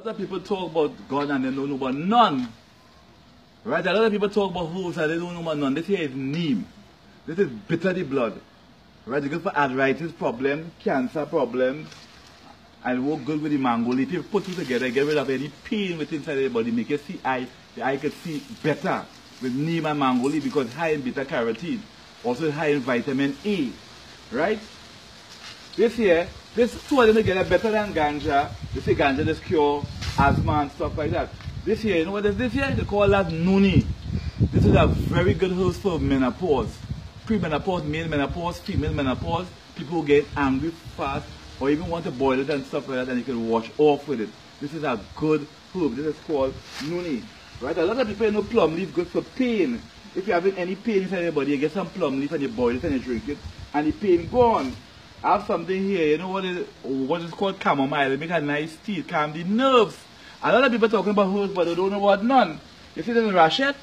lot of people talk about God and they don't know about none. Right? A lot of people talk about herbs and they don't know about none. This here is neem. This is bitter the blood. Right? It's good for arthritis problem, cancer problem, and work good with the mango leaf. If you put it together, get rid of any pain within inside the body, make you see the eye can see better with neem and mango leaf because it's high in beta carotene, also high in vitamin A. Right? This here, this two of them together better than ganja. They say ganja just cure asthma and stuff like that. This here, you know what is this here? They call that nuni. This is a very good herb for menopause. Pre-menopause, male menopause, female menopause, people who get angry fast or even want to boil it and stuff like that and you can wash off with it. This is a good herb. This is called nuni. Right? A lot of people know plum leaf good for pain. If you're having any pain inside your body, you get some plum leaf and you boil it and you drink it and the pain gone. I have something here, you know what is called chamomile. It make a nice tea, calm the nerves. A lot of people talking about herbs but they don't know about none. You see this in rachet?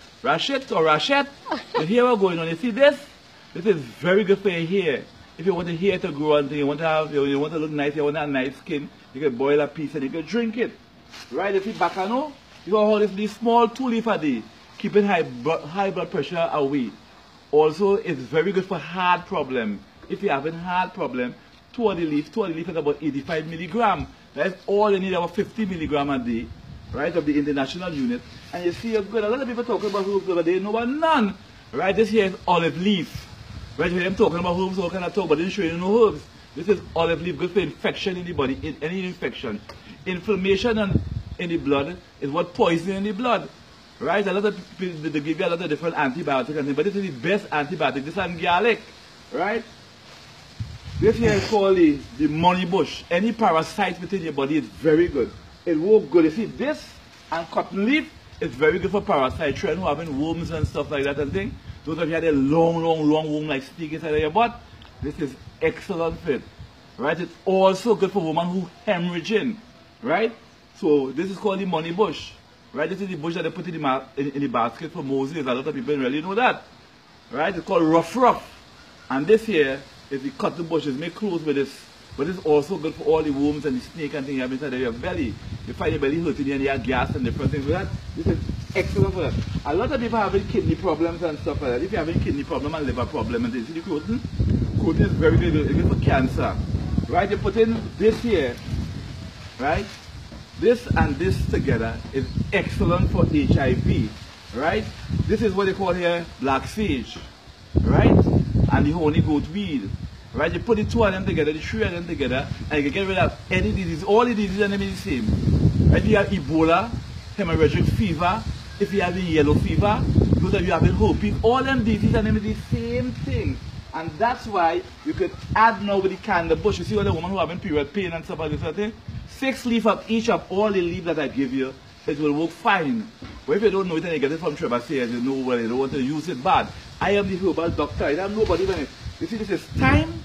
You hear what's going on. You see this? This is very good for your hair. If you want your hair to grow and you want to have, you want to look nice, you want to have nice skin, you can boil a piece and you can drink it. Right? You see bacano? You can hold this small 2 leaf a day, keeping high blood pressure away. Also, it's very good for heart problem. If you're having heart problem, 2 of the leaf is about 85 milligram. That's all you need, about 50 milligram a day, right, of the international unit. And you see, you've got a lot of people talking about herbs, but they know about none. Right, this here is olive leaf. Right, you hear them talking about herbs, all kind of talk, but they didn't show you no herbs. This is olive leaf, good for infection in the body, any infection. Inflammation in the blood is what poison in the blood. Right, a lot of people, they give you a lot of different antibiotics, but this is the best antibiotic. This is garlic, right? This here is called the money bush. Any parasite within your body is very good. It works good. You see, this and cotton leaf is very good for parasites. Children who are having worms and stuff like that and thing. Those of you had a long worm like stick inside of your butt, this is excellent fit. Right? It's also good for women who hemorrhaging. Right? So this is called the money bush. Right? This is the bush that they put in the basket for Moses. A lot of people don't really know that. Right? It's called rough. And this here, if you cut the bushes, make clothes with this. But it's also good for all the worms and the snake and things you have inside of your belly. You find your belly hurting and you have gas and different things like that. This is excellent for that. A lot of people are having kidney problems and stuff like that. If you're having kidney problem and liver problem and things, see the coating? Coating is very good. It's good for cancer. Right? You put in this here. Right? This and this together is excellent for HIV. Right? This is what they call here black sage. Right? And the honey goat weed. Right? You put the 2 of them together, the 3 of them together, and you can get rid of any disease. All the diseases are the same. Right? If you have Ebola, hemorrhagic fever, if you have the yellow fever, those of you having herpes, all them diseases are the same thing. And that's why you could add now with the candle bush. You see all the women who are having period pain and stuff like this sort of thing? 6 leaves of each of all the leaves that I give you, it will work fine. But if you don't know it and you get it from Trevor Sayers, you know well, you don't want to use it bad. I am the herbal doctor. I have nobody when it. You see, this is thyme,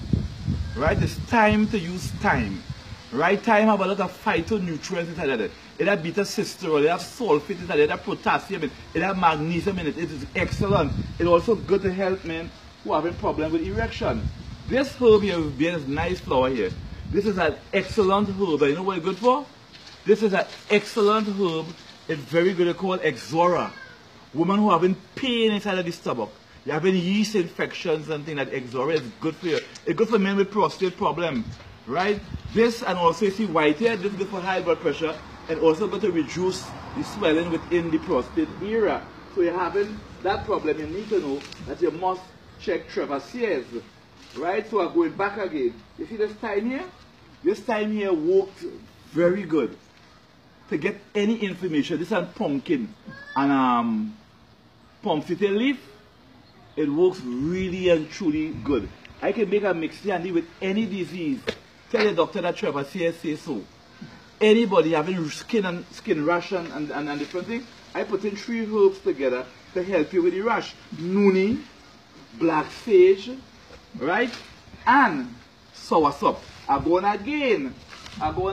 right? It's time to use thyme. Right? Thyme have a lot of phytonutrients inside of it. It has beta-cisterol, it has sulfate inside it, has potassium in it, it has magnesium in it. It is excellent. It's also good to help men who are having problems with erection. This herb here, this nice flower here, this is an excellent herb. You know what it's good for? This is an excellent herb. It's very good. It's called Exora. Women who are having pain inside of the stomach. You're having yeast infections and things like Exora is good for you. It's good for men with prostate problem. Right? This and also you see white hair, this is good for high blood pressure and also good to reduce the swelling within the prostate area. So you're having that problem, you need to know that you must check Trevor Sayers. Right? So I'm going back again. You see this thyme here? This thyme here worked very good. To get any information, this is pumpkin and pumpkin leaf. It works really and truly good. I can make a mixture and deal with any disease. Tell your doctor that Trevor Sayers say so. Anybody having skin rash and different things, I put in 3 herbs together to help you with the rash. Nuni, black sage, right? And soursop. I'm going again. Mango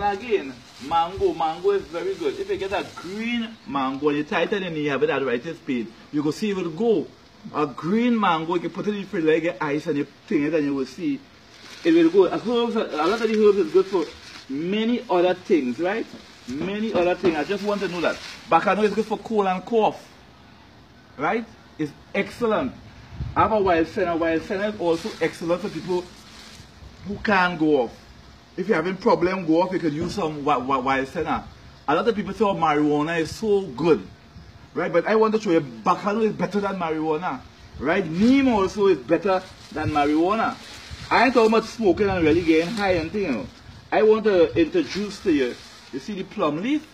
is very good. If you get a green mango and you tighten and you have it arthritis pain, you will see it will go. A green mango, you can put it in the fridge, like ice and you thing it and you will see it will go. A lot of the herbs is good for many other things, right? many other things. I just want to know that. Bacano is good for cold and cough. Right? It's excellent. I have a wild senna. Wild senna is also excellent for people who can't go off. If you're having problem go off, you could use some wild senna. A lot of people say, oh, marijuana is so good. Right? But I want to show you, Bacano is better than marijuana. Right? Neem also is better than marijuana. I ain't talking about smoking and really getting high and thing, you know. I want to introduce to you, you see the plum leaf?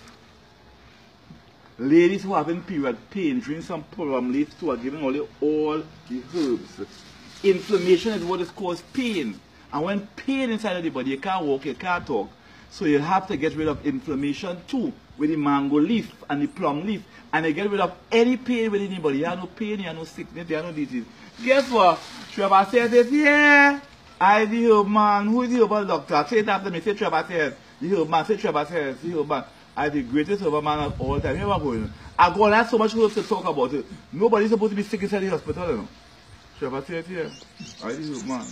Ladies who are having period pain, drink some plum leaf too, are giving all the herbs. Inflammation is what is caused pain. And when pain inside of the body, you can't walk, you can't talk. So you have to get rid of inflammation too, with the mango leaf and the plum leaf. And you get rid of any pain within the body. You have no pain, you have no sickness, you have no disease. Guess what? Trevor says it, yeah. I the herb man. Who is the herbal doctor? Say it after me. Say Trevor says. The herb man. Say Trevor says. The herb man. I the greatest herb man of all time. Here we go. I go and have so much herbs to talk about it. Nobody's supposed to be sick inside the hospital, you know. Trevor says it here. I the herb man.